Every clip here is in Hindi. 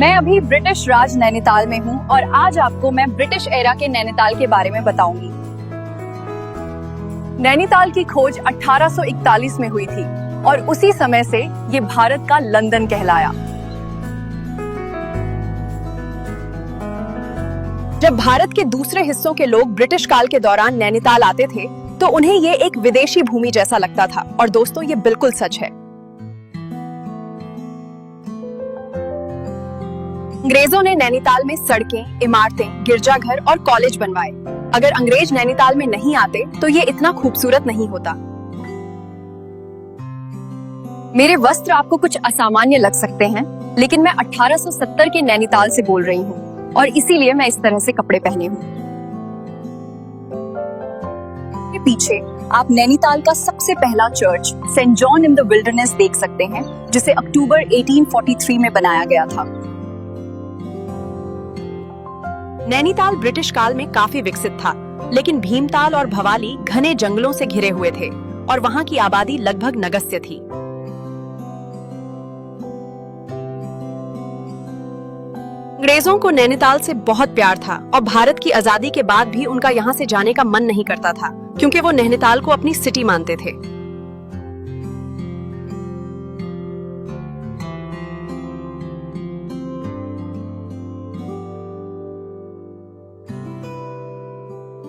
मैं अभी ब्रिटिश राज नैनीताल में हूँ और आज आपको मैं ब्रिटिश एरा के नैनीताल के बारे में बताऊंगी। नैनीताल की खोज 1841 में हुई थी और उसी समय से ये भारत का लंदन कहलाया। जब भारत के दूसरे हिस्सों के लोग ब्रिटिश काल के दौरान नैनीताल आते थे तो उन्हें ये एक विदेशी भूमि जैसा लगता था और दोस्तों ये बिल्कुल सच है। अंग्रेजों ने नैनीताल में सड़कें, इमारतें, गिरजाघर और कॉलेज बनवाए। अगर अंग्रेज नैनीताल में नहीं आते तो ये इतना खूबसूरत नहीं होता। मेरे वस्त्र आपको कुछ असामान्य लग सकते हैं, लेकिन मैं 1870 के नैनीताल से बोल रही हूँ और इसीलिए मैं इस तरह से कपड़े पहने हूँ। पीछे आप नैनीताल का सबसे पहला church Saint John in the wilderness देख सकते हैं, जिसे अक्टूबर 1843 में बनाया गया था। नैनीताल ब्रिटिश काल में काफी विकसित था, लेकिन भीमताल और भवाली घने जंगलों से घिरे हुए थे और वहां की आबादी लगभग नगण्य थी। अंग्रेजों को नैनीताल से बहुत प्यार था और भारत की आजादी के बाद भी उनका यहाँ से जाने का मन नहीं करता था, क्योंकि वो नैनीताल को अपनी सिटी मानते थे।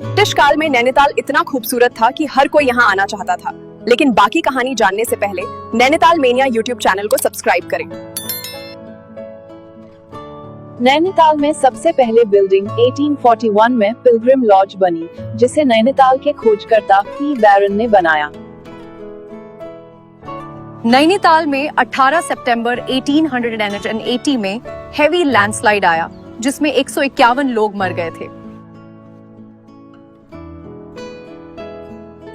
ब्रिटिश काल में नैनीताल इतना खूबसूरत था कि हर कोई यहाँ आना चाहता था। लेकिन बाकी कहानी जानने से पहले नैनीताल मेनिया यूट्यूब चैनल को सब्सक्राइब करें। नैनीताल में सबसे पहले बिल्डिंग 1841 में पिलग्रिम लॉज बनी, जिसे नैनीताल के खोजकर्ता पी बैरन ने बनाया। नैनीताल में 18 सितंबर 1880 में हेवी लैंडस्लाइड आया, जिसमें 151 लोग मर गए थे।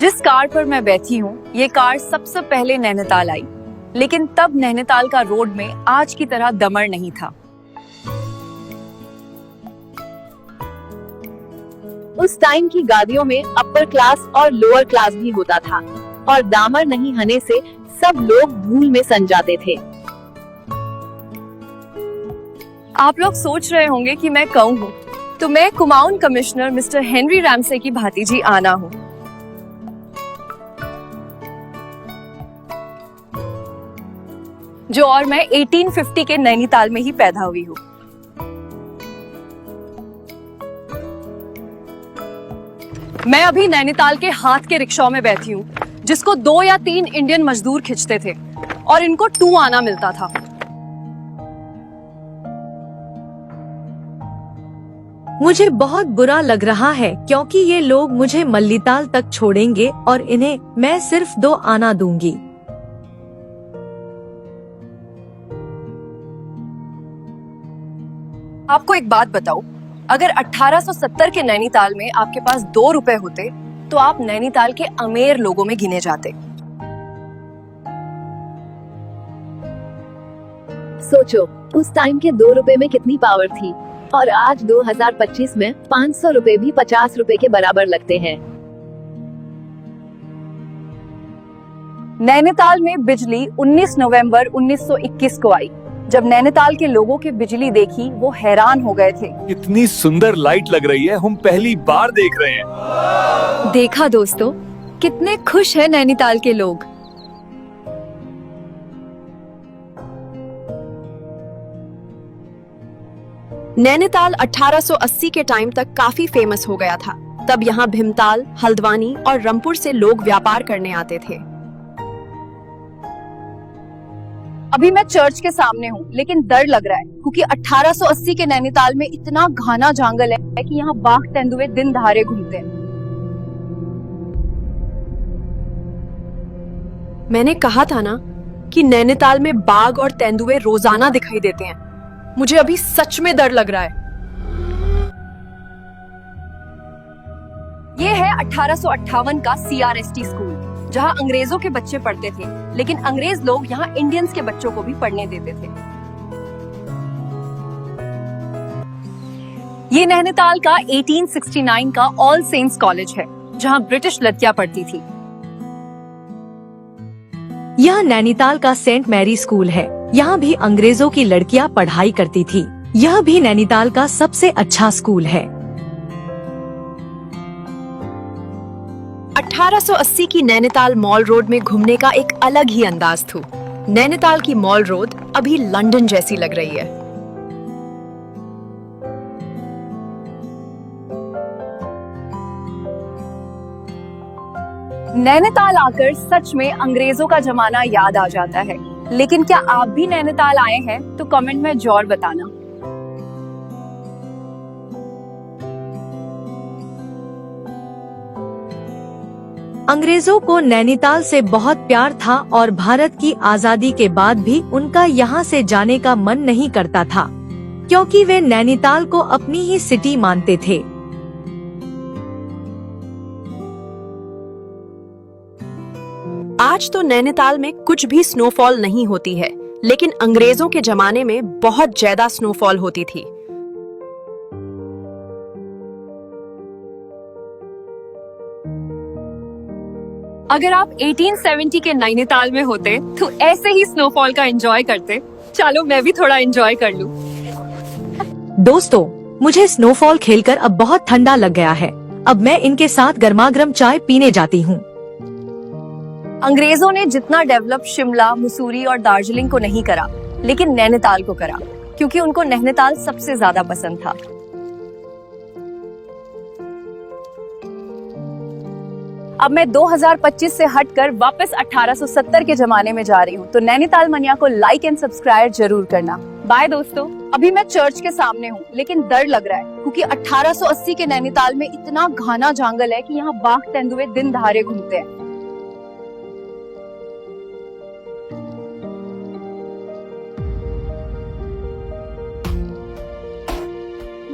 जिस कार पर मैं बैठी हूँ, ये कार सबसे पहले नैनीताल आई, लेकिन तब नैनीताल का रोड में आज की तरह दमड़ नहीं था। उस टाइम की गाड़ियों में अपर क्लास और लोअर क्लास भी होता था और दामर नहीं होने से सब लोग धूल में सन जाते थे। आप लोग सोच रहे होंगे कि मैं कौन हूँ, तो मैं Kumaon commissioner mister Henry Ramsay की भातीजी आना हूँ। जो और मैं 1850 के नैनीताल में ही पैदा हुई हूँ। मैं अभी नैनीताल के हाथ के रिक्शा में बैठी हूँ, जिसको 2 या 3 इंडियन मजदूर खींचते थे और इनको 2 आना मिलता था। मुझे बहुत बुरा लग रहा है क्योंकि ये लोग मुझे मल्लीताल तक छोड़ेंगे और इन्हें मैं सिर्फ 2 आना दूंगी। आपको एक बात बताऊं, अगर 1870 के नैनीताल में आपके पास 2 रुपए होते तो आप नैनीताल के अमीर लोगों में गिने जाते। सोचो, उस टाइम के 2 रुपए में कितनी पावर थी और आज 2025 में 500 रुपए भी 50 रुपए के बराबर लगते हैं। नैनीताल में बिजली 19 नवंबर 1921 को आई। जब नैनीताल के लोगों की बिजली देखी, वो हैरान हो गए थे। इतनी सुंदर लाइट लग रही है, हम पहली बार देख रहे हैं। देखा दोस्तों, कितने खुश हैं नैनीताल के लोग। नैनीताल 1880 के टाइम तक काफी फेमस हो गया था। तब यहाँ भीमताल, हल्द्वानी और रामपुर से लोग व्यापार करने आते थे। अभी मैं चर्च के सामने हूँ, लेकिन डर लग रहा है क्योंकि 1880 के नैनीताल में इतना घना जंगल है कि यहाँ बाघ तेंदुए दिन दहाड़े घूमते हैं। मैंने कहा था ना कि नैनीताल में बाघ और तेंदुए रोजाना दिखाई देते हैं। मुझे अभी सच में डर लग रहा है। ये है 1858 का CRST स्कूल, जहाँ अंग्रेजों के बच्चे पढ़ते थे, लेकिन अंग्रेज लोग यहाँ इंडियंस के बच्चों को भी पढ़ने देते थे। ये नैनीताल का 1869 का ऑल सेंट्स कॉलेज है, जहाँ ब्रिटिश लड़कियां पढ़ती थी। यह नैनीताल का सेंट मैरी स्कूल है, यहाँ भी अंग्रेजों की लड़कियाँ पढ़ाई करती थी। यह भी नैनीताल का सबसे अच्छा स्कूल है। 1880 की नैनीताल मॉल रोड में घूमने का एक अलग ही अंदाज था। नैनीताल की मॉल रोड अभी लंदन जैसी लग रही है। नैनीताल आकर सच में अंग्रेजों का जमाना याद आ जाता है। लेकिन क्या आप भी नैनीताल आए हैं? तो कमेंट में जरूर बताना। अंग्रेजों को नैनीताल से बहुत प्यार था और भारत की आजादी के बाद भी उनका यहाँ से जाने का मन नहीं करता था, क्योंकि वे नैनीताल को अपनी ही सिटी मानते थे। आज तो नैनीताल में कुछ भी स्नोफॉल नहीं होती है, लेकिन अंग्रेजों के जमाने में बहुत ज्यादा स्नोफॉल होती थी। अगर आप 1870 के नैनीताल में होते तो ऐसे ही स्नोफॉल का एंजॉय करते। चलो मैं भी थोड़ा एंजॉय कर लूं। दोस्तों, मुझे स्नोफॉल खेलकर अब बहुत ठंडा लग गया है। अब मैं इनके साथ गर्मागर्म चाय पीने जाती हूँ। अंग्रेजों ने जितना डेवलप शिमला, मसूरी और दार्जिलिंग को नहीं करा, लेकिन नैनीताल को करा, क्योंकि उनको नैनीताल सबसे ज्यादा पसंद था। अब मैं 2025 से हटकर वापस 1870 के जमाने में जा रही हूँ, तो नैनीताल मनिया को लाइक एंड सब्सक्राइब जरूर करना। बाय दोस्तों। अभी मैं चर्च के सामने हूँ, लेकिन डर लग रहा है, क्योंकि 1880 के नैनीताल में इतना घना जंगल है कि यहाँ बाघ तेंदुए दिन दहाड़े घूमते हैं।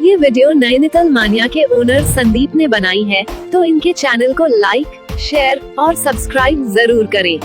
ये वीडियो नैनीताल मानिया के ओनर संदीप ने बनाई है, तो इनके चैनल को लाइक, शेयर और सब्सक्राइब जरूर करें।